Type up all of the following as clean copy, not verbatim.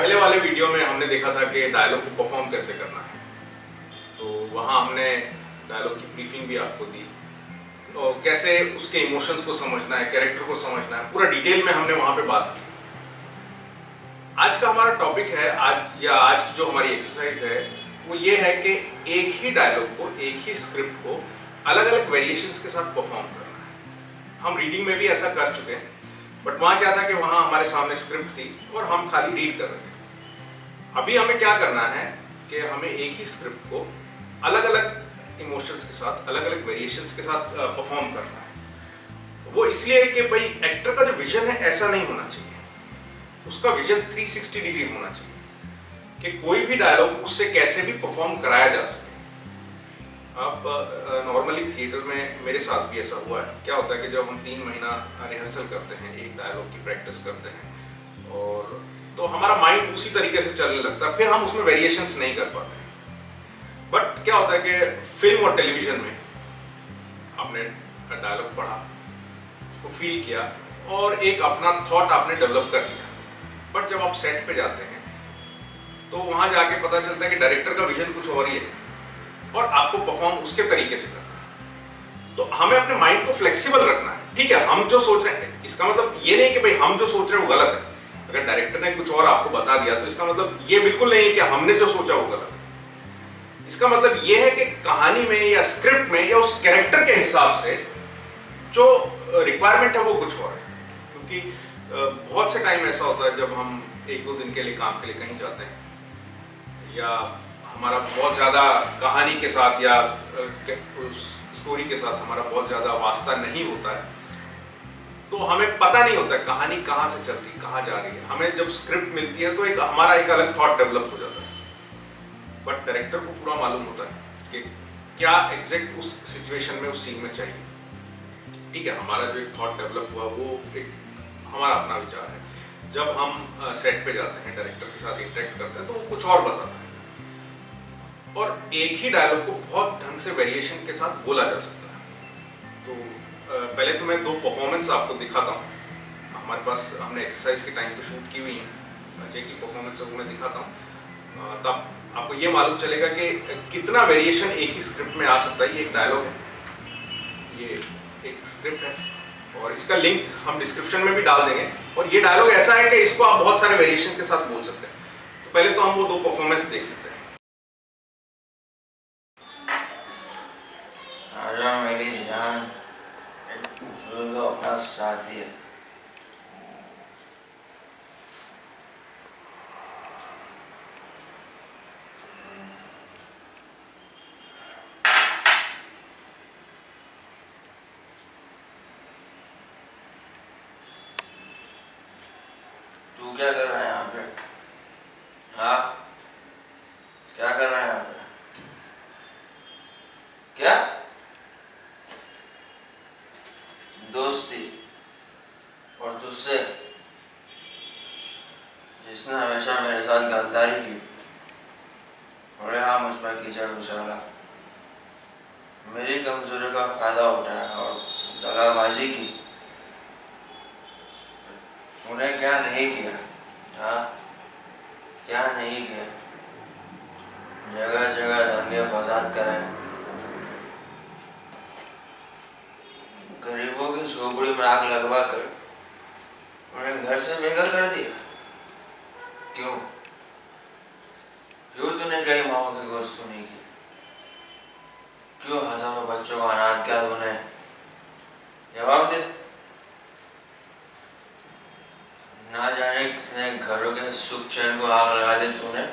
पहले वाले वीडियो में हमने देखा था कि डायलॉग को परफॉर्म कैसे करना है, तो वहाँ हमने डायलॉग की ब्रीफिंग भी आपको दी और कैसे उसके इमोशंस को समझना है, कैरेक्टर को समझना है, पूरा डिटेल में हमने वहाँ पे बात की। आज का हमारा टॉपिक है, आज की जो हमारी एक्सरसाइज है वो ये है कि एक ही डायलॉग को, एक ही स्क्रिप्ट को अलग अलग वेरिएशंस के साथ परफॉर्म करना है। हम रीडिंग में भी ऐसा कर चुके हैं, बट वहाँ क्या था कि वहाँ हमारे सामने स्क्रिप्ट थी और हम खाली रीड कर रहे थे। अभी हमें क्या करना है कि हमें एक ही स्क्रिप्ट को अलग अलग इमोशंस के साथ, अलग अलग वेरिएशंस के साथ परफॉर्म करना है। वो इसलिए कि भाई एक्टर का जो विजन है ऐसा नहीं होना चाहिए, उसका विजन 360 डिग्री होना चाहिए कि कोई भी डायलॉग उससे कैसे भी परफॉर्म कराया जा सके। अब नॉर्मली थिएटर में मेरे साथ भी ऐसा हुआ है। क्या होता है कि जब हम 3 महीना रिहर्सल करते हैं, एक डायलॉग की प्रैक्टिस करते हैं, और तो हमारा माइंड उसी तरीके से चलने लगता है, फिर हम उसमें वेरिएशंस नहीं कर पाते। बट क्या होता है कि फिल्म और टेलीविजन में आपने डायलॉग पढ़ा, उसको फील किया और एक अपना थॉट आपने डेवलप कर लिया। बट जब आप सेट पे जाते हैं तो वहां जाके पता चलता है कि डायरेक्टर का विजन कुछ और ही है और आपको परफॉर्म उसके तरीके से करना है। तो हमें अपने माइंड को फ्लेक्सिबल रखना है। ठीक है, हम जो सोच रहे हैं, इसका मतलब ये नहीं कि भाई हम जो सोच रहे हैं वो गलत है। अगर डायरेक्टर ने कुछ और आपको बता दिया तो इसका मतलब ये बिल्कुल नहीं है कि हमने जो सोचा वो गलत है। इसका मतलब ये है कि कहानी में या स्क्रिप्ट में या उस कैरेक्टर के हिसाब से जो रिक्वायरमेंट है वो कुछ और है। क्योंकि बहुत से टाइम ऐसा होता है जब हम 1-2 दिन के लिए काम के लिए कहीं जाते हैं, या हमारा बहुत ज़्यादा कहानी के साथ या स्टोरी के साथ हमारा बहुत ज़्यादा वास्ता नहीं होता है, तो हमें पता नहीं होता कहानी कहाँ से चल रही है, कहाँ जा रही है। हमें जब स्क्रिप्ट मिलती है तो हमारा एक अलग थॉट डेवलप हो जाता है। बट डायरेक्टर को पूरा मालूम होता है कि क्या एग्जैक्ट उस सिचुएशन में, उस सीन में चाहिए। ठीक है, हमारा जो एक थॉट डेवलप हुआ वो एक हमारा अपना विचार है। जब हम सेट पे जाते हैं, डायरेक्टर के साथ इंटरेक्ट करते हैं, तो वो कुछ और बताता है। और एक ही डायलॉग को बहुत ढंग से वेरिएशन के साथ बोला जा सकता है। तो पहले तो मैं 2 परफॉर्मेंस आपको दिखाता हूँ। हमारे पास हमने एक्सरसाइज के टाइम पे शूट की हुई है, अजय की परफॉर्मेंस है वो मैं दिखाता हूँ। तब आपको ये मालूम चलेगा कि कितना वेरिएशन एक ही स्क्रिप्ट में आ सकता है। ये एक डायलॉग है, ये एक स्क्रिप्ट है और इसका लिंक हम डिस्क्रिप्शन में भी डाल देंगे। और ये डायलॉग ऐसा है कि इसको आप बहुत सारे वेरिएशन के साथ बोल सकते हैं। तो पहले तो हम वो 2 परफॉर्मेंस देख लेते हैं। आजा मेरी जान, तो अपना साथ दिया। तू क्या कर रहा है यहाँ पे? हाँ, क्या कर रहा है यहाँ पे? क्या दोस्ती और तुझसे, जिसने हमेशा मेरे साथ गद्दारी की और यहाँ मुझ पर कीचड़ उछाला, मेरी कमजोरी का फायदा उठाया और दगाबाजी की। तूने क्या नहीं किया? हाँ, क्या नहीं किया? जगह जगह दंगे फसाद करें, गरीबों की झोपड़ी में आग लगवा कर उन्हें घर से बेघर कर दिया। क्यों क्यों तूने कई माओ की गोश्त सुनी की? क्यों हजारों बच्चों को अनाथ किया तूने? जवाब दे। ना जाने कितने घरों के सुख चैन को आग लगा दी तूने।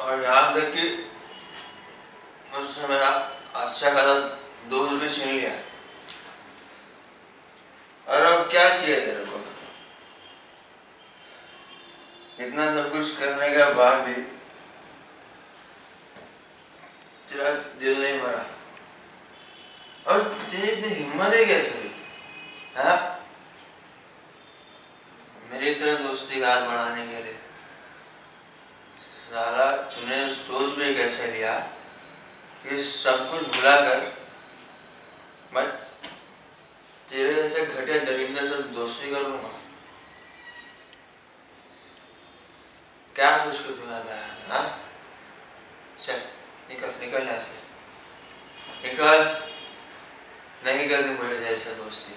और यहाँ तक कि मुझसे मेरा अच्छा खासा दोस्त भी छीन लिया। और अब क्या चाहिए तेरे को? इतना सब कुछ करने के बाद भी तेरा दिल नहीं भरा, और तेरी इतनी हिम्मत है कैसे हुई? हाँ, मेरी तरह दोस्ती का हाथ बढ़ाने के लिए साला तूने सोच भी कैसे लिया कि सब कुछ भुला कर मैं तेरे जैसे घटिया दरिंदे से दोस्ती कर लूंगा? क्या सोच के तू है? हाँ, चल निकल यहाँ से, निकल। नहीं करनी मुझे जैसे दोस्ती,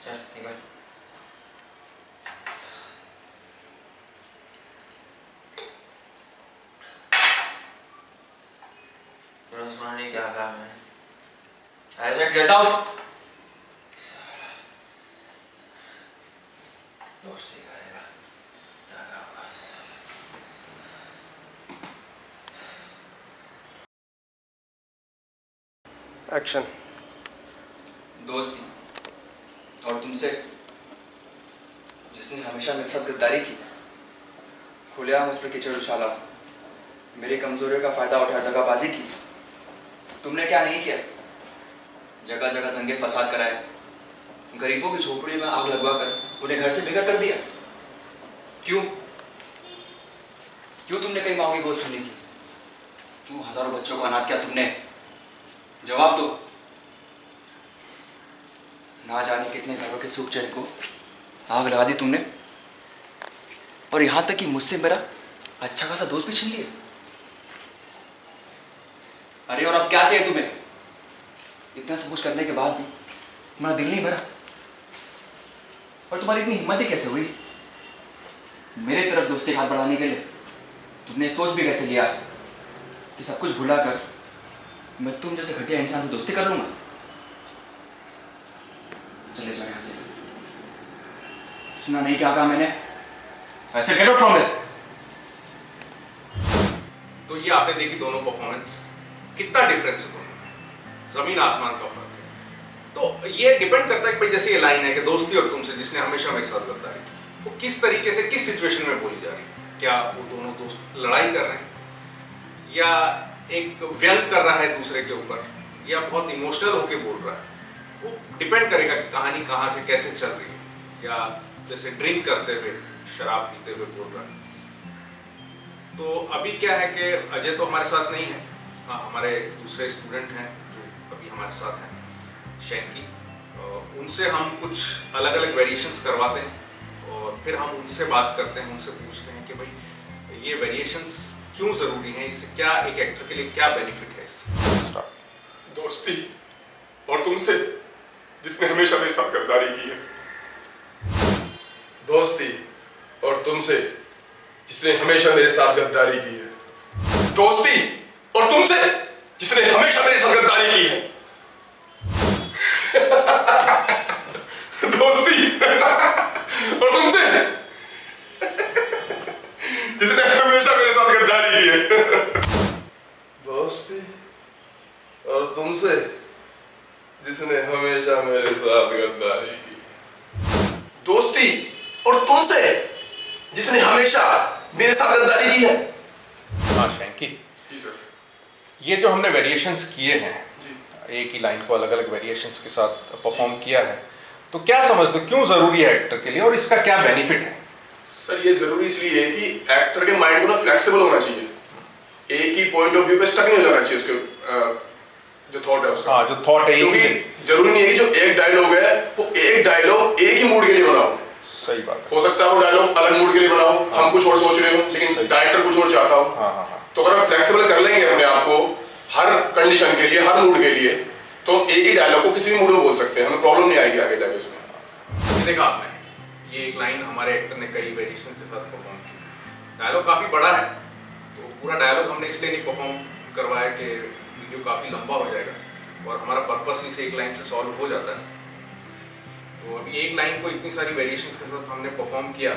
चल निकल। तूने सुना नहीं क्या कहा मैंने? I said get out। दोस्ती करेगा एक्शन। दोस्ती और तुमसे जिसने हमेशा मेरे साथ गद्दारी की, खुलेआम मुझ पर कीचड़ उछाला, मेरी कमजोरियों का फायदा उठाकर दगाबाजी की, तुमने क्या नहीं किया? जगह जगह दंगे फसाद कराए, गरीबों की झोपड़ी में आग लगवाकर उन्हें घर से बेघर कर दिया। क्यों क्यों तुमने कई माओं की गोद सुनी की? क्यों हजारों बच्चों को अनाथ किया तुमने? जवाब दो। ना जाने कितने घरों के सुख चैन को आग लगा दी तुमने, और यहां तक कि मुझसे मेरा अच्छा खासा दोस्त भी छीन लिया। अरे और अब क्या चाहिए तुम्हें? इतना सब कुछ करने के बाद भी तुम्हारा दिल नहीं भरा? और तुम्हारी इतनी हिम्मत ही कैसे हुई मेरे तरफ दोस्ती हाथ बढ़ाने के लिए? तुमने सोच भी कैसे लिया कि सब कुछ भुला कर मैं तुम जैसे घटिया इंसान से दोस्ती कर लूंगा? चले जाओ यहां से। सुना नहीं क्या कहा मैंने? ऐसे गेट आउट फ्रॉम हियर। तो ये आपने देखी दोनों परफॉर्मेंस, कितना डिफरेंस है दोनों में, जमीन आसमान का फर्क है। तो ये डिपेंड करता है कि भाई जैसे ये लाइन है कि दोस्ती और तुमसे जिसने हमेशा मेरे साथ गद्दारी की, वो किस तरीके से किस सिचुएशन में बोली जा रही है। क्या वो दोनों दोस्त लड़ाई कर रहे हैं, या एक व्यंग कर रहा है दूसरे के ऊपर, या बहुत इमोशनल होके बोल रहा है? वो डिपेंड करेगा कि कहानी कहाँ से कैसे चल रही है, या जैसे ड्रिंक करते हुए शराब पीते हुए बोल रहा है। तो अभी क्या है कि अजय तो हमारे साथ नहीं है, हाँ हमारे दूसरे स्टूडेंट हैं जो अभी हमारे साथ हैं, शैंकी। उनसे हम कुछ अलग अलग वेरिएशंस करवाते हैं और फिर हम उनसे बात करते हैं, उनसे पूछते हैं कि भाई ये वेरिएशंस क्यों ज़रूरी हैं, इससे क्या एक एक्टर के लिए क्या बेनिफिट है इससे। दोस्ती और तुमसे जिसने हमेशा मेरे साथ गद्दारी की है। दोस्ती और तुमसे जिसने हमेशा मेरे साथ गद्दारी की है। दोस्ती और तुमसे जिसने हमेशा मेरे साथ गद्दारी की है। दोस्ती और तुमसे जिसने हमेशा मेरे साथ गद्दारी की है। दोस्ती और तुमसे जिसने हमेशा मेरे साथ गद्दारी की। दोस्ती और तुमसे जिसने हमेशा मेरे साथ गद्दारी की है। हाँ शैंकी जी सर। ये जो हमने वेरिएशंस किए हैं, जी। एक ही लाइन को अलग अलग वेरिएशंस के साथ परफॉर्म किया है, तो क्या समझते हो क्यों ज़रूरी है एक्टर के लिए और इसका क्या बेनिफिट है? सर ये जरूरी इसलिए है कि एक्टर के माइंड को ना फ्लेक्सिबल होना चाहिए, एक ही पॉइंट ऑफ व्यू पे स्टक नहीं हो जाना चाहिए उसके जो थॉट है उसका। हाँ जो थॉट है, क्योंकि जरूरी नहीं है कि जो एक डायलॉग है वो एक डायलॉग एक ही मूड के लिए बनाओ। सही बात है। हो सकता है वो डायलॉग अलग मूड के लिए बनाओ, हम कुछ और सोच रहे हो लेकिन डायरेक्टर कुछ और चाहता हो। हाँ हाँ हाँ। तो अगर हम फ्लेक्सिबल कर लेंगे अपने आप को हर कंडीशन के लिए, हर मूड के लिए, तो हम एक ही डायलॉग को किसी भी मूड में बोल सकते हैं, हमें प्रॉब्लम नहीं आएगी आगे जाके उसमें। ये देखा आपने, ये एक लाइन हमारे एक्टर ने कई वेरिएशंस के साथ परफॉर्म की। डायलॉग काफ़ी बड़ा है, तो पूरा डायलॉग हमने इसलिए नहीं परफॉर्म करवाया कि वीडियो काफ़ी लंबा हो जाएगा और हमारा पर्पस इस एक लाइन से सॉल्व हो जाता है। तो अभी एक लाइन को इतनी सारी वेरिएशंस के साथ हमने परफॉर्म किया,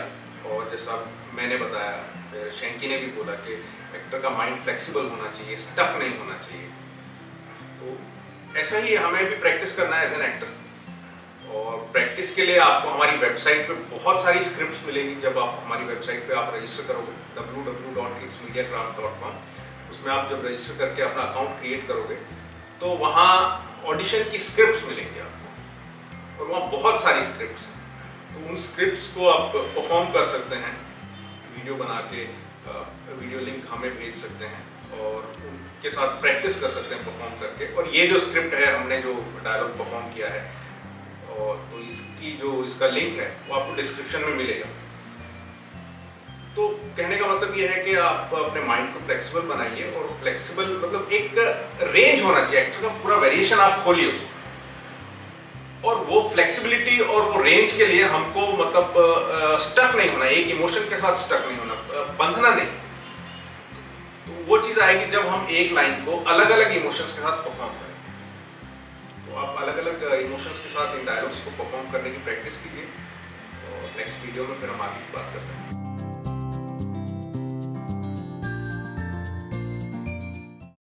और जैसा मैंने बताया, शैंकी ने भी बोला कि एक्टर का माइंड फ्लेक्सिबल होना चाहिए, स्टक नहीं होना चाहिए। तो ऐसा ही हमें भी प्रैक्टिस करना है एज एन एक्टर, और प्रैक्टिस के लिए आपको हमारी वेबसाइट पे बहुत सारी स्क्रिप्ट्स मिलेंगी। जब आप हमारी वेबसाइट पे आप रजिस्टर करोगे www.itsmediacraft.com, उसमें आप जब रजिस्टर करके अपना अकाउंट क्रिएट करोगे तो वहाँ ऑडिशन की स्क्रिप्ट्स मिलेंगी आपको, और वहाँ बहुत सारी स्क्रिप्ट्स हैं। तो उन स्क्रिप्ट्स को आप परफॉर्म कर सकते हैं, वीडियो बना के वीडियो लिंक हमें भेज सकते हैं और उनके साथ प्रैक्टिस कर सकते हैं परफॉर्म करके। और ये जो स्क्रिप्ट है, हमने जो डायलॉग परफॉर्म किया है, और तो इसका लिंक है वो आपको डिस्क्रिप्शन में मिलेगा। तो कहने का मतलब ये है कि आप अपने माइंड को फ्लेक्सिबल बनाइए, और फ्लेक्सिबल मतलब एक रेंज होना चाहिए, एक्टर का पूरा वेरिएशन आप खोलिए उसको। और वो फ्लेक्सिबिलिटी और वो रेंज के लिए हमको मतलब स्टक नहीं होना, एक इमोशन के साथ स्टक नहीं होना, बंधना नहीं। तो वो चीज़ आएगी जब हम एक लाइन को अलग अलग इमोशंस के साथ परफॉर्म करेंगे। तो आप अलग अलग इमोशंस के साथ इन डायलॉग्स को परफॉर्म करने की प्रैक्टिस कीजिए, और नेक्स्ट वीडियो में फिर हम आगे की बात करते हैं।